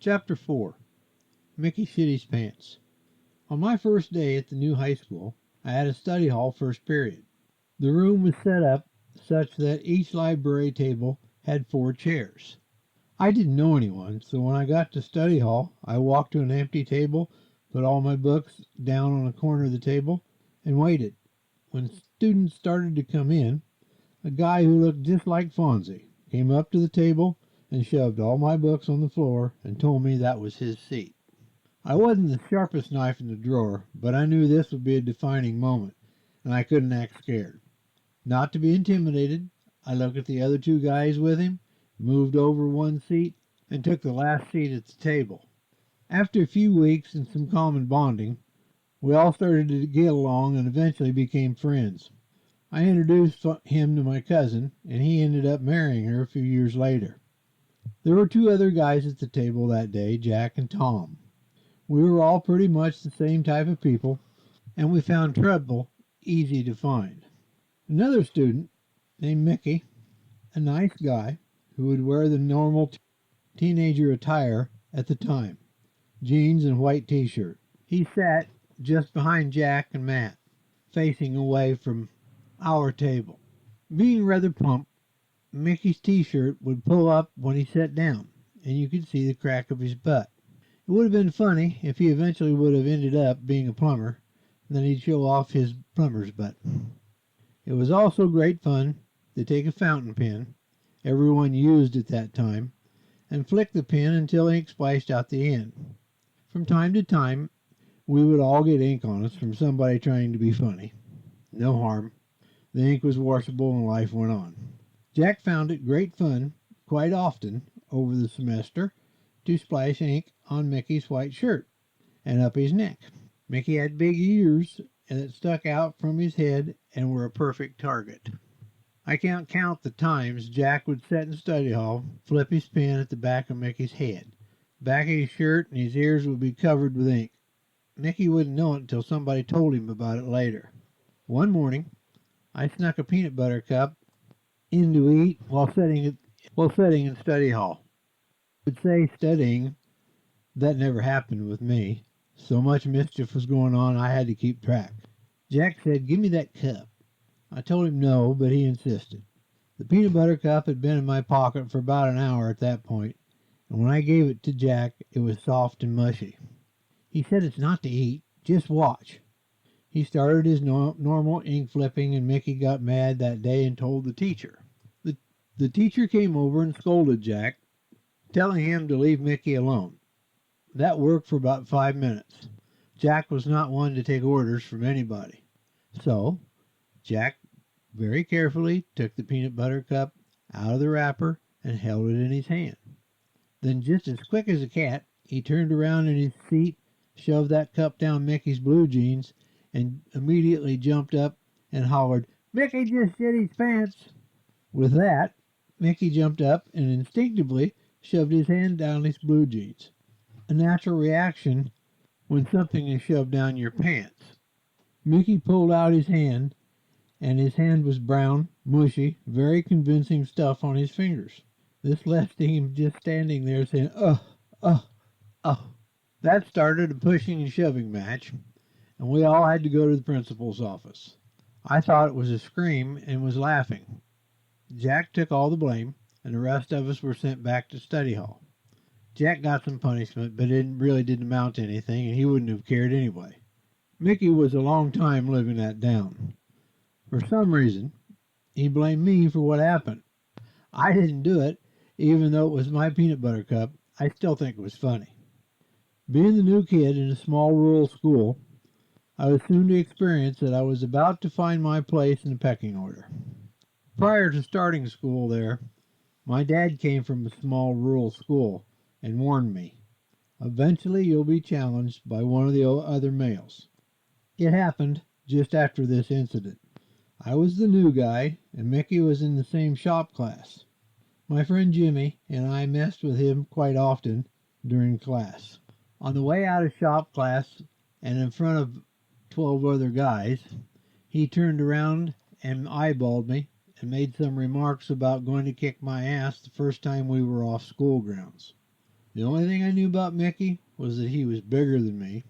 Chapter 4. Mickey Shit His Pants. On my first day at the new high school, I had a study hall first period. The room was set up such that each library table had 4 chairs. I didn't know anyone, so when I got to study hall, I walked to an empty table, put all my books down on a corner of the table, and waited. When students started to come in, a guy who looked just like Fonzie came up to the table and shoved all my books on the floor and told me that was his seat. I wasn't the sharpest knife in the drawer, but I knew this would be a defining moment, and I couldn't act scared. Not to be intimidated, I looked at the other 2 guys with him, moved over 1 seat, and took the last seat at the table. After a few weeks and some common bonding, we all started to get along and eventually became friends. I introduced him to my cousin, and he ended up marrying her a few years later. There were 2 other guys at the table that day, Jack and Tom. We were all pretty much the same type of people, and we found trouble easy to find. Another student named Mickey, a nice guy who would wear the normal teenager attire at the time, jeans and white t-shirt. He sat just behind Jack and Matt, facing away from our table. Being rather plump, Mickey's t-shirt would pull up when he sat down, and you could see the crack of his butt. It would have been funny if he eventually would have ended up being a plumber, and then he'd show off his plumber's butt. It was also great fun to take a fountain pen, everyone used at that time, and flick the pen until ink splashed out the end. From time to time, we would all get ink on us from somebody trying to be funny. No harm. The ink was washable and life went on. Jack found it great fun, quite often, over the semester, to splash ink on Mickey's white shirt and up his neck. Mickey had big ears that stuck out from his head and were a perfect target. I can't count the times Jack would sit in study hall, flip his pen at the back of Mickey's head. Back of his shirt and his ears would be covered with ink. Mickey wouldn't know it until somebody told him about it later. One morning, I snuck a peanut butter cup in to eat while sitting in study hall. I would say studying. That never happened with me. So much mischief was going on I had to keep track. Jack said, "Give me that cup." I told him no, but he insisted. The peanut butter cup had been in my pocket for about an hour at that point, and when I gave it to Jack, it was soft and mushy. He said, "It's not to eat, just watch." He started his normal ink flipping, and Mickey got mad that day and told the teacher. The teacher came over and scolded Jack, telling him to leave Mickey alone. That worked for about 5 minutes. Jack was not one to take orders from anybody. So, Jack very carefully took the peanut butter cup out of the wrapper and held it in his hand. Then, just as quick as a cat, he turned around in his seat, shoved that cup down Mickey's blue jeans, and immediately jumped up and hollered, "Mickey just shit his pants!" With that, Mickey jumped up and instinctively shoved his hand down his blue jeans. A natural reaction when something is shoved down your pants. Mickey pulled out his hand, and his hand was brown, mushy, very convincing stuff on his fingers. This left him just standing there saying, "Ugh, ugh, ugh." That started a pushing and shoving match, and we all had to go to the principal's office. I thought it was a scream and was laughing. Jack took all the blame, and the rest of us were sent back to study hall. Jack got some punishment, but it really didn't amount to anything, and he wouldn't have cared anyway. Mickey was a long time living that down. For some reason, he blamed me for what happened. I didn't do it, even though it was my peanut butter cup. I still think it was funny. Being the new kid in a small rural school, I was soon to experience that I was about to find my place in the pecking order. Prior to starting school there, my dad came from a small rural school and warned me, "Eventually you'll be challenged by one of the other males." It happened just after this incident. I was the new guy, and Mickey was in the same shop class. My friend Jimmy and I messed with him quite often during class. On the way out of shop class and in front of 12 other guys, he turned around and eyeballed me and made some remarks about going to kick my ass the first time we were off school grounds. The only thing I knew about Mickey was that he was bigger than me.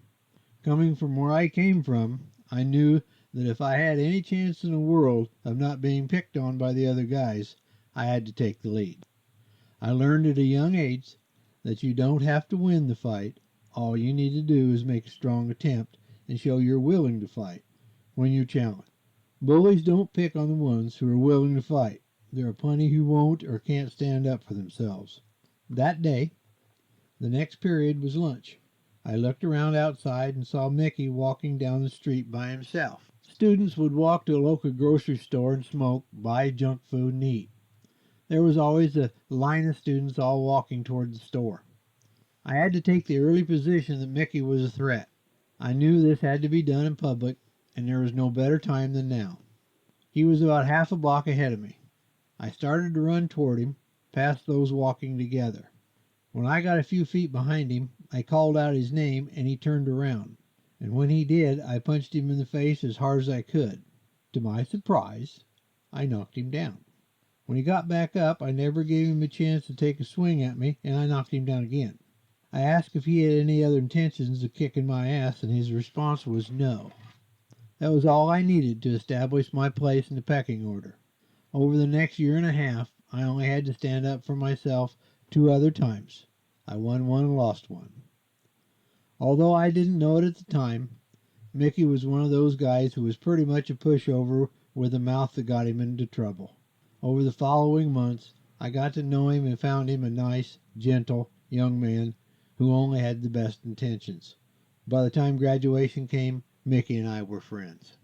Coming from where I came from, I knew that if I had any chance in the world of not being picked on by the other guys, I had to take the lead. I learned at a young age that you don't have to win the fight. All you need to do is make a strong attempt and show you're willing to fight when you're challenged. Bullies don't pick on the ones who are willing to fight. There are plenty who won't or can't stand up for themselves. That day, the next period was lunch. I looked around outside and saw Mickey walking down the street by himself. Students would walk to a local grocery store and smoke, buy junk food, and eat. There was always a line of students all walking toward the store. I had to take the early position that Mickey was a threat. I knew this had to be done in public, and there was no better time than now. He was about half a block ahead of me. I started to run toward him, past those walking together. When I got a few feet behind him, I called out his name, and he turned around. And when he did, I punched him in the face as hard as I could. To my surprise, I knocked him down. When he got back up, I never gave him a chance to take a swing at me, and I knocked him down again. I asked if he had any other intentions of kicking my ass, and his response was no. That was all I needed to establish my place in the pecking order. Over the next year and a half, I only had to stand up for myself 2 other times. I won one and lost one. Although I didn't know it at the time, Mickey was one of those guys who was pretty much a pushover with a mouth that got him into trouble. Over the following months, I got to know him and found him a nice, gentle young man who only had the best intentions. By the time graduation came, Mickey and I were friends.